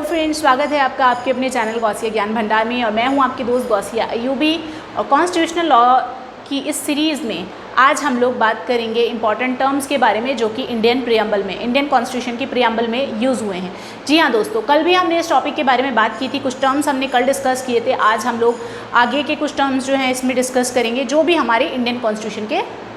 Friends, स्वागत है आपका आपके अपने चैनल गौसिया ज्ञान भंडार में। और मैं हूं आपकी दोस्त गौसिया अयूबी। और कॉन्स्टिट्यूशनल लॉ की इस सीरीज़ में आज हम लोग बात करेंगे इंपॉर्टेंट टर्म्स के बारे में जो कि इंडियन प्रीएम्बल में, इंडियन कॉन्स्टिट्यूशन की प्रीएम्बल में यूज़ हुए हैं। जी हाँ दोस्तों, कल भी हमने इस टॉपिक के बारे में बात की थी, कुछ टर्म्स हमने कल डिस्कस किए थे। आज हम लोग आगे के कुछ टर्म्स जो हैं इसमें डिस्कस करेंगे जो भी हमारे इंडियन कॉन्स्टिट्यूशन के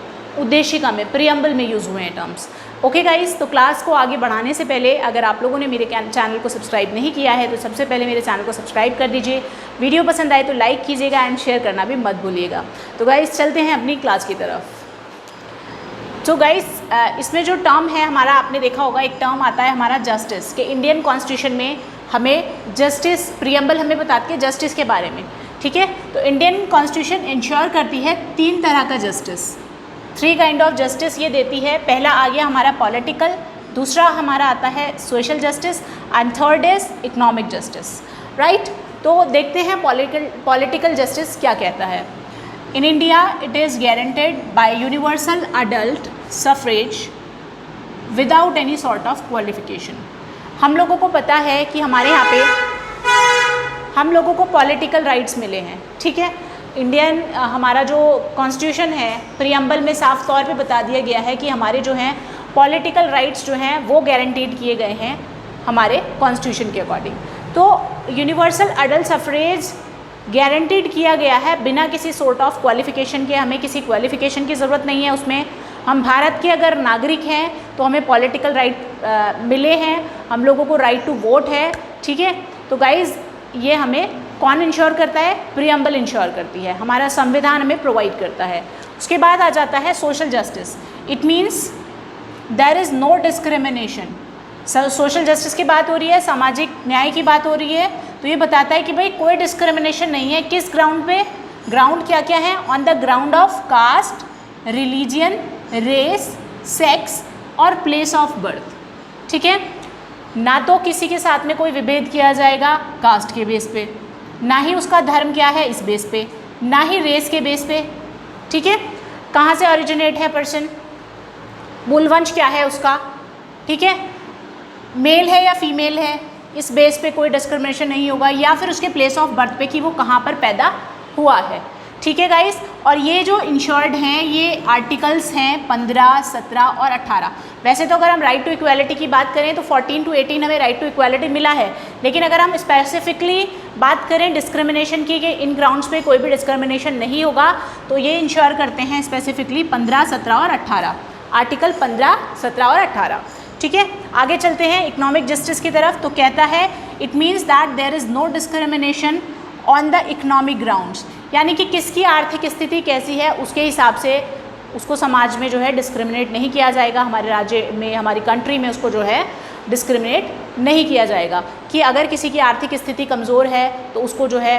उद्देशिका में, प्रीएम्बल में यूज़ हुए हैं टर्म्स। ओके गाइस, तो क्लास को आगे बढ़ाने से पहले अगर आप लोगों ने मेरे चैनल को सब्सक्राइब नहीं किया है तो सबसे पहले मेरे चैनल को सब्सक्राइब कर दीजिए। वीडियो पसंद आए तो लाइक कीजिएगा एंड शेयर करना भी मत भूलिएगा। तो गाइस चलते हैं अपनी क्लास की तरफ। तो गाइस इसमें जो टर्म है हमारा, आपने देखा होगा एक टर्म आता है हमारा जस्टिस के। इंडियन कॉन्स्टिट्यूशन में हमें जस्टिस, प्रीएम्बल हमें बताती है जस्टिस के बारे में, ठीक है। तो इंडियन कॉन्स्टिट्यूशन इंश्योर करती है 3 तरह का जस्टिस, 3 काइंड ऑफ जस्टिस ये देती है। पहला आ गया हमारा पॉलिटिकल, दूसरा हमारा आता है social justice and third is economic justice, right. तो देखते हैं पॉलिटिकल जस्टिस क्या कहता है। In India it is guaranteed bye universal adult suffrage without any sort of qualification. हम लोगों को पता है कि हमारे यहाँ पे हम लोगों को पॉलिटिकल राइट्स मिले हैं, ठीक है। इंडियन हमारा जो कॉन्स्टिट्यूशन है प्रीएम्बल में साफ तौर पे बता दिया गया है कि हमारे जो हैं पॉलिटिकल राइट्स जो हैं वो गारंटीड किए गए हैं हमारे कॉन्स्टिट्यूशन के अकॉर्डिंग। तो यूनिवर्सल अडल्ट सफरेज गारंटीड किया गया है बिना किसी सोर्ट ऑफ क्वालिफिकेशन के। हमें किसी क्वालिफिकेशन की ज़रूरत नहीं है उसमें। हम भारत के अगर नागरिक हैं तो हमें पॉलिटिकल राइट मिले हैं, हम लोगों को राइट टू वोट है, ठीक है। तो गाइज़ ये हमें कौन इंश्योर करता है? प्रीएम्बल इंश्योर करती है, हमारा संविधान हमें प्रोवाइड करता है। उसके बाद आ जाता है social justice. It means there is no discrimination. Social justice की बात हो रही है, सामाजिक न्याय की बात हो रही है, तो ये बताता है कि भाई कोई डिस्क्रिमिनेशन नहीं है। किस ग्राउंड पे? ग्राउंड क्या क्या है? On the ground of caste, religion, race, sex और प्लेस ऑफ बर्थ, ठीक है। ना तो किसी के साथ में कोई विभेद किया जाएगा कास्ट के बेस पे, ना ही उसका धर्म क्या है इस बेस पे, ना ही रेस के बेस पे, ठीक है। कहाँ से ओरिजिनेट है पर्सन, मूल वंश क्या है उसका, ठीक है, मेल है या फीमेल है, इस बेस पे कोई डिस्क्रिमिनेशन नहीं होगा। या फिर उसके प्लेस ऑफ बर्थ पे कि वो कहाँ पर पैदा हुआ है, ठीक है गाइस। और ये जो इंश्योर्ड हैं ये आर्टिकल्स हैं 15, 17 और 18। वैसे तो अगर हम राइट टू इक्वालिटी की बात करें तो 14 to 18 हमें राइट टू इक्वालिटी मिला है, लेकिन अगर हम स्पेसिफिकली बात करें डिस्क्रिमिनेशन की कि इन ग्राउंड्स पे कोई भी डिस्क्रिमिनेशन नहीं होगा, तो ये इंश्योर करते हैं स्पेसिफिकली 15, 17 और 18, आर्टिकल 15, 17 और 18, ठीक है। आगे चलते हैं इकोनॉमिक जस्टिस की तरफ। तो कहता है it means that there is no discrimination on the economic grounds, यानी कि किसकी आर्थिक स्थिति कैसी है उसके हिसाब से उसको समाज में जो है डिस्क्रिमिनेट नहीं किया जाएगा। हमारे राज्य में, हमारी कंट्री में उसको जो है डिस्क्रिमिनेट नहीं किया जाएगा कि अगर किसी की आर्थिक स्थिति कमज़ोर है तो उसको जो है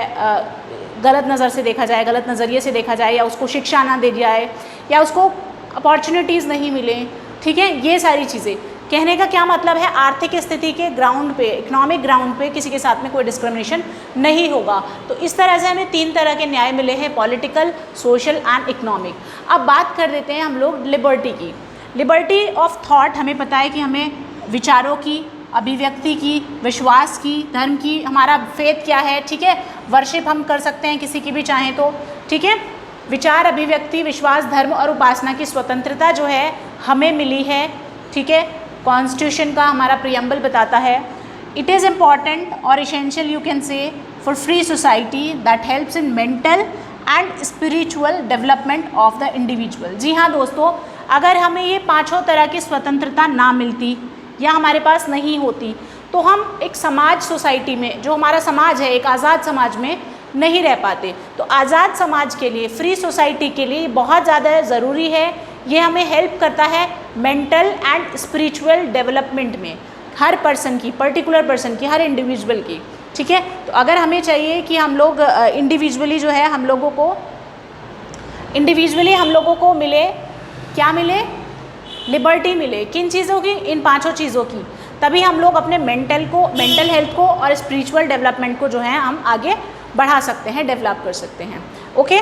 गलत नज़र से देखा जाए, गलत नज़रिए से देखा जाए, या उसको शिक्षा ना दी जाए, या उसको अपॉर्चुनिटीज़ नहीं मिले, ठीक है। ये सारी चीज़ें कहने का क्या मतलब है, आर्थिक स्थिति के ग्राउंड पे, इकोनॉमिक ग्राउंड पे किसी के साथ में कोई डिस्क्रिमिनेशन नहीं होगा। तो इस तरह से हमें 3 तरह के न्याय मिले हैं, पॉलिटिकल, सोशल एंड इकोनॉमिक। अब बात कर देते हैं हम लोग लिबर्टी की। लिबर्टी ऑफ थॉट हमें पता है कि हमें विचारों की, अभिव्यक्ति की, विश्वास की, धर्म की, हमारा फेथ क्या है, ठीक है, वर्शिप हम कर सकते हैं किसी की भी चाहें तो, ठीक है। विचार, अभिव्यक्ति, विश्वास, धर्म और उपासना की स्वतंत्रता जो है हमें मिली है, ठीक है। कॉन्स्टिट्यूशन का हमारा प्रीएम्बल बताता है इट इज़ इम्पॉर्टेंट और essential you can say for free society that helps in mental and spiritual development of the individual. जी हाँ दोस्तों, अगर हमें ये 5 तरह की स्वतंत्रता ना मिलती या हमारे पास नहीं होती तो हम एक समाज, सोसाइटी में, जो हमारा समाज है एक आज़ाद समाज में नहीं रह पाते। तो आज़ाद समाज के लिए, फ्री सोसाइटी के लिए बहुत ज़्यादा ज़रूरी है। ये हमें हेल्प करता है मेंटल एंड स्पिरिचुअल डेवलपमेंट में, हर पर्सन की, पर्टिकुलर पर्सन की, हर इंडिविजुअल की, ठीक है। तो अगर हमें चाहिए कि हम लोग इंडिविजुअली जो है हम लोगों को मिले, क्या मिले, लिबर्टी मिले। किन चीज़ों की? इन 5 चीज़ों की। तभी हम लोग अपने मेंटल हेल्थ को और स्पिरिचुअल डेवलपमेंट को जो है हम आगे बढ़ा सकते हैं, डेवलप कर सकते हैं, ओके।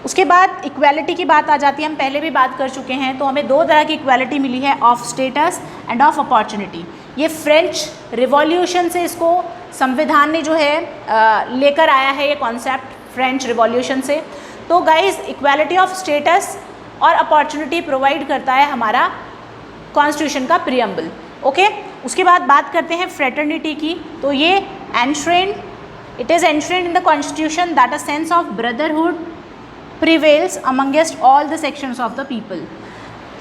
उसके बाद इक्वालिटी की बात आ जाती है, हम पहले भी बात कर चुके हैं। तो हमें 2 तरह की इक्वालिटी मिली है, of status end of opportunity. ये फ्रेंच रिवॉल्यूशन से इसको संविधान ने जो है लेकर आया है ये कॉन्सेप्ट फ्रेंच रिवॉल्यूशन से। तो गाइज इक्वालिटी ऑफ स्टेटस और अपॉर्चुनिटी प्रोवाइड करता है हमारा कॉन्स्टिट्यूशन का प्रियम्बल। ओके, उसके बाद बात करते हैं फ्रेटर्निटी की। तो ये it is enshrined in the constitution that a sense of brotherhood prevails amongst all the sections of the people.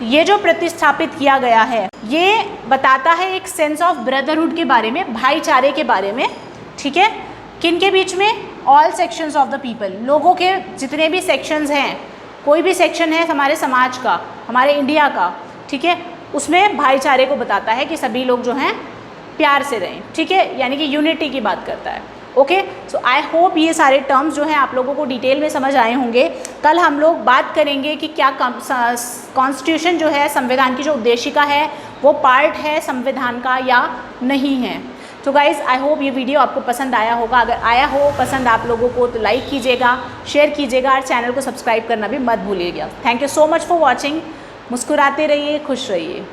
ये जो प्रतिस्थापित किया गया है ये बताता है एक सेंस ऑफ ब्रदरहुड के बारे में, भाईचारे के बारे में। ठीक है, किन के बीच में? All sections of the people, लोगों के जितने भी सेक्शंस हैं, कोई भी सेक्शन है हमारे समाज का, हमारे इंडिया का, ठीक है, उसमें भाईचारे को बताता है कि सभी लोग जो हैं प्यार से रहें। ठीक है, यानी कि यूनिटी की बात करता है। ओके, सो आई होप ये सारे टर्म्स जो हैं आप लोगों को डिटेल में समझ आए होंगे। कल हम लोग बात करेंगे कि क्या कॉन्स्टिट्यूशन जो है संविधान की जो उद्देशिका है वो पार्ट है संविधान का या नहीं है। तो गाइज़ आई होप ये वीडियो आपको पसंद आया होगा। अगर आया हो पसंद आप लोगों को तो लाइक कीजिएगा, शेयर कीजिएगा और चैनल को सब्सक्राइब करना भी मत भूलिएगा। Thank you so much for watching. मुस्कुराते रहिए, खुश रहिए।